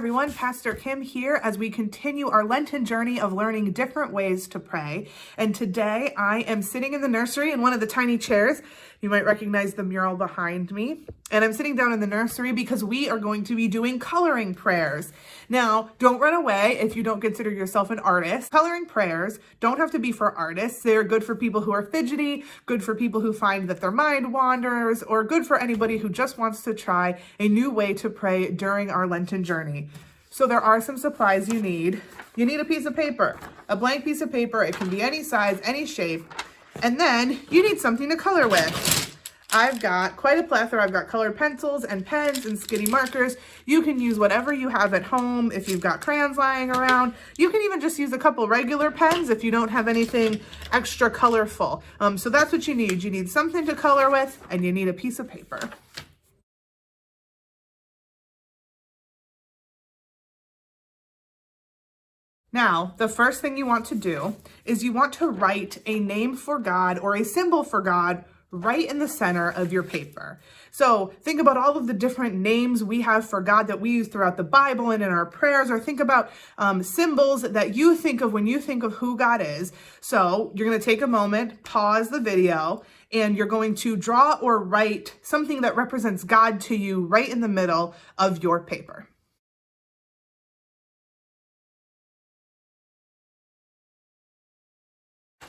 everyone, Pastor Kim here as we continue our Lenten journey of learning different ways to pray. And today I am sitting in the nursery in one of the tiny chairs. You might recognize the mural behind me. And I'm sitting down in the nursery because we are going to be doing coloring prayers. Now, don't run away if you don't consider yourself an artist. Coloring prayers don't have to be for artists. They're good for people who are fidgety, good for people who find that their mind wanders, or good for anybody who just wants to try a new way to pray during our Lenten journey. So there are some supplies you need. You need a piece of paper, a blank piece of paper. It can be any size, any shape. And then you need something to color with. I've got quite a plethora. I've got colored pencils and pens and skinny markers. You can use whatever you have at home. If you've got crayons lying around, you can even just use a couple regular pens if you don't have anything extra colorful. So that's what you need. You need something to color with, and you need a piece of paper. Now, the first thing you want to do is you want to write a name for God or a symbol for God right in the center of your paper. So think about all of the different names we have for God that we use throughout the Bible and in our prayers, or think about symbols that you think of when you think of who God is. So you're going to take a moment, pause the video, and you're going to draw or write something that represents God to you right in the middle of your paper.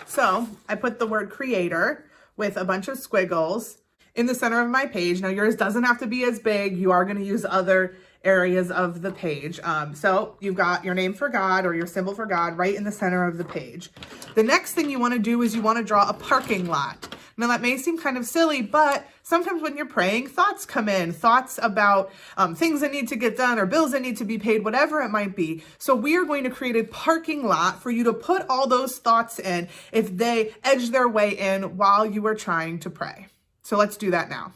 So I put the word creator with a bunch of squiggles in the center of my page. Now yours doesn't have to be as big. You are going to use other areas of the page. So you've got your name for God or your symbol for God right in the center of the page. The next thing you want to do is you want to draw a parking lot. Now that may seem kind of silly, but sometimes when you're praying, thoughts come in, thoughts about things that need to get done or bills that need to be paid, whatever it might be. So we are going to create a parking lot for you to put all those thoughts in if they edge their way in while you are trying to pray. So let's do that now.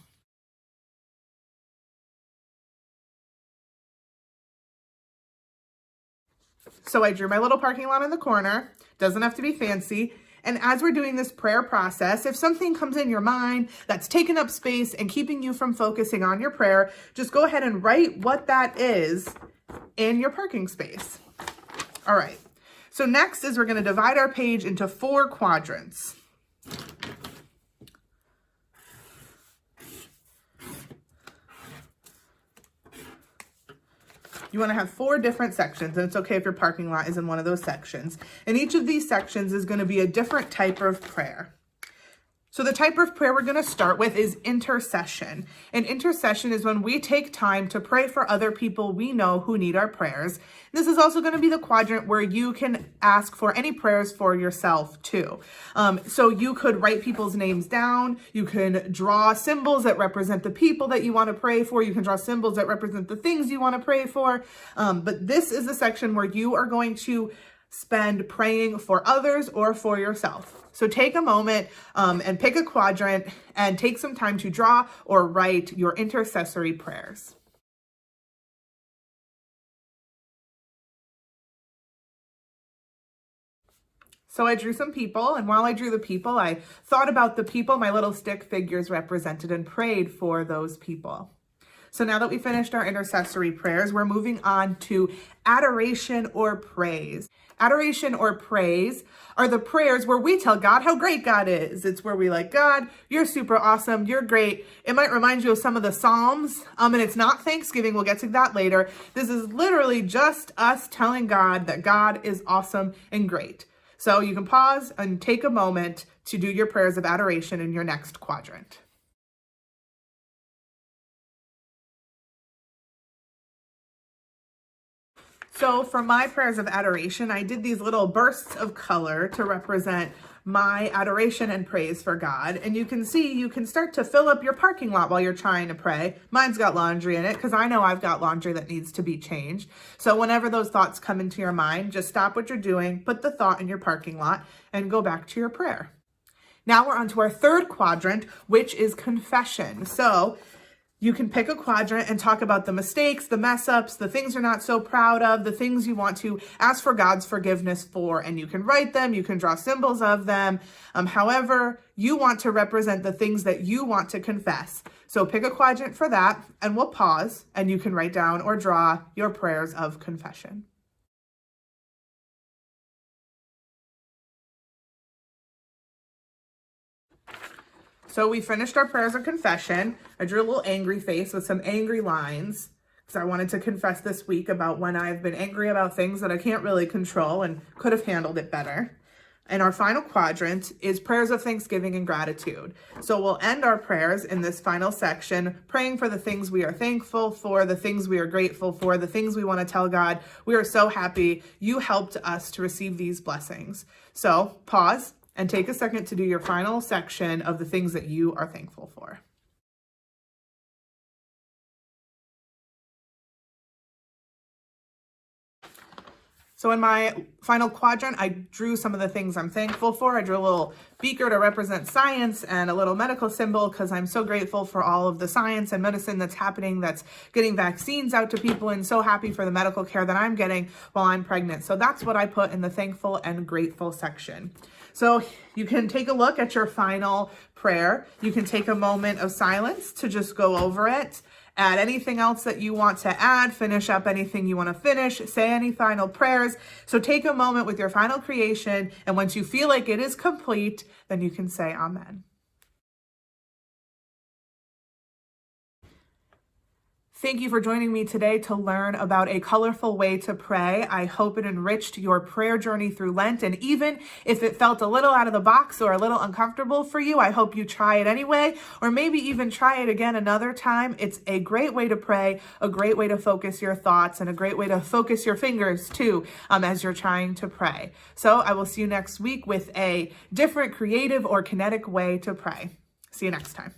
So I drew my little parking lot in the corner. Doesn't have to be fancy. And as we're doing this prayer process, if something comes in your mind that's taking up space and keeping you from focusing on your prayer, just go ahead and write what that is in your parking space. All right. So next is we're going to divide our page into 4 quadrants. You want to have 4 different sections, and it's okay if your parking lot is in one of those sections. And each of these sections is going to be a different type of prayer. So the type of prayer we're going to start with is intercession. And intercession is when we take time to pray for other people we know who need our prayers. This is also going to be the quadrant where you can ask for any prayers for yourself too. So you could write people's names down. You can draw symbols that represent the people that you want to pray for. You can draw symbols that represent the things you want to pray for. But this is the section where you are going to spend praying for others or for yourself. So take a moment and pick a quadrant and take some time to draw or write your intercessory prayers. So I drew some people, and while I drew the people, I thought about the people my little stick figures represented and prayed for those people. So now that we finished our intercessory prayers, we're moving on to adoration or praise. Adoration or praise are the prayers where we tell God how great God is. It's where we like, God, you're super awesome. You're great. It might remind you of some of the Psalms, and it's not Thanksgiving. We'll get to that later. This is literally just us telling God that God is awesome and great. So you can pause and take a moment to do your prayers of adoration in your next quadrant. So for my prayers of adoration, I did these little bursts of color to represent my adoration and praise for God. And you can see, you can start to fill up your parking lot while you're trying to pray. Mine's got laundry in it because I know I've got laundry that needs to be changed. So whenever those thoughts come into your mind, just stop what you're doing, put the thought in your parking lot, and go back to your prayer. Now we're on to our 3rd quadrant, which is confession. So you can pick a quadrant and talk about the mistakes, the mess ups, the things you're not so proud of, the things you want to ask for God's forgiveness for, and you can write them, you can draw symbols of them, however you want to represent the things that you want to confess. So pick a quadrant for that, and we'll pause, and you can write down or draw your prayers of confession. So we finished our prayers of confession. I drew a little angry face with some angry lines because I wanted to confess this week about when I've been angry about things that I can't really control and could have handled it better. And our final quadrant is prayers of thanksgiving and gratitude. So we'll end our prayers in this final section, praying for the things we are thankful for, the things we are grateful for, the things we want to tell God. We are so happy you helped us to receive these blessings. So pause and take a second to do your final section of the things that you are thankful for. So in my final quadrant, I drew some of the things I'm thankful for. I drew a little beaker to represent science and a little medical symbol because I'm so grateful for all of the science and medicine that's happening, that's getting vaccines out to people, and so happy for the medical care that I'm getting while I'm pregnant. So that's what I put in the thankful and grateful section. So you can take a look at your final prayer. You can take a moment of silence to just go over it. Add anything else that you want to add, finish up anything you want to finish, say any final prayers. So take a moment with your final creation, and once you feel like it is complete, then you can say amen. Thank you for joining me today to learn about a colorful way to pray. I hope it enriched your prayer journey through Lent. And even if it felt a little out of the box or a little uncomfortable for you, I hope you try it anyway, or maybe even try it again another time. It's a great way to pray, a great way to focus your thoughts, and a great way to focus your fingers too, as you're trying to pray. So I will see you next week with a different creative or kinetic way to pray. See you next time.